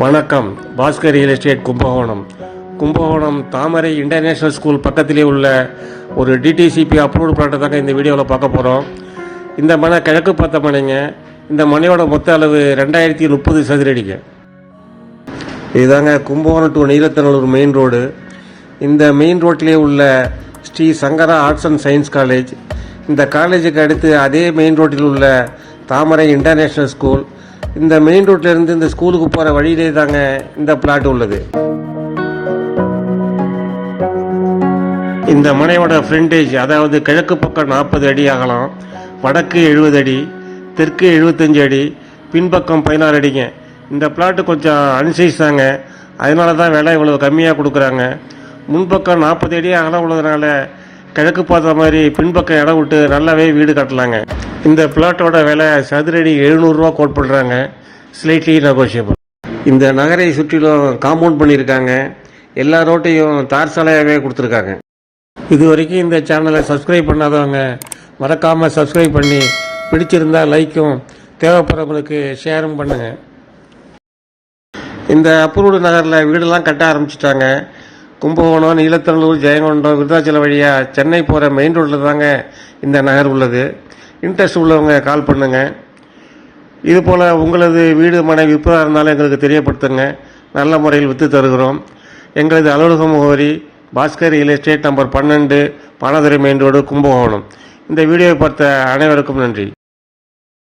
வணக்கம். Bhaskar real estate Kumbakonam தாமரை international school பக்கத்திலே உள்ள ஒரு டிடிசிபி அப்ரூவ்டு பிளாட்டை தாங்க இந்த வீடியோவில் பார்க்க போகிறோம். இந்த மனை கிழக்கு பார்த்த மனைங்க. இந்த மனையோட மொத்த அளவு 2030 சதுரடிங்க. இதுதாங்க Kumbakonam to Neelathanallur main road. இந்த மெயின் ரோட்டிலே உள்ள ஸ்ரீ சங்கரா ஆர்ட்ஸ் அண்ட் சயின்ஸ் காலேஜ். இந்த காலேஜுக்கு அடுத்து அதே மெயின் ரோட்டில் உள்ள தாமரை இன்டர்நேஷ்னல் ஸ்கூல். இந்த மெயின் ரோட்லேருந்து இந்த ஸ்கூலுக்கு போகிற வழியிலே தாங்க இந்த பிளாட் உள்ளது. இந்த மனையோட ஃப்ரண்டேஜ், அதாவது கிழக்கு பக்கம் 40 அடி ஆகலாம், வடக்கு 70 அடி, தெற்கு 75 அடி, பின்பக்கம் 16 அடிங்க. இந்த பிளாட்டு கொஞ்சம் அன்சைஸ் தாங்க, அதனால தான் விலை இவ்வளோ கம்மியாக கொடுக்குறாங்க. முன்பக்கம் 40 அடி அகலம் உள்ளதுனால கிழக்கு பார்த்த மாதிரி பின்பக்கம் இடம் விட்டு நல்லாவே வீடு கட்டலாங்க. இந்த பிளாட்டோட விலை சதுரடி 700 ரூபா கோட் பண்ணுறாங்க, ஸ்லைட்லி நெகோஷியபிள். இந்த நகரை சுற்றிலும் காம்பவுண்ட் பண்ணியிருக்காங்க. எல்லா ரோட்டையும் தார் சாலையாகவே கொடுத்துருக்காங்க. இது வரைக்கும் இந்த சேனலை சப்ஸ்கிரைப் பண்ணாதவங்க மறக்காமல் சப்ஸ்கிரைப் பண்ணி, பிடிச்சிருந்தா லைக்கும், தேவைப்படுறவங்களுக்கு ஷேரும் பண்ணுங்கள். இந்த அப்ரூவ்டு நகரில் வீடெல்லாம் கட்ட ஆரம்பிச்சிட்டாங்க. கும்பகோணம், நீலத்தநல்லூர், ஜெயங்கொண்டம், விருதாச்சலம் வழியாக சென்னை போகிற மெயின் ரோட்டில் தாங்க இந்த நகர் உள்ளது. இன்ட்ரெஸ்ட் உள்ளவங்க கால் பண்ணுங்கள். இது போல் உங்களது வீடு மனை விற்பதாக இருந்தாலும் எங்களுக்கு தெரியப்படுத்துங்க. நல்ல முறையில் விற்று தருகிறோம். எங்களது அலுவலக முகவரி Bhaskar real estate, number 12, Banadurai main road, Kumbakonam. இந்த வீடியோவை பார்த்த அனைவருக்கும் நன்றி.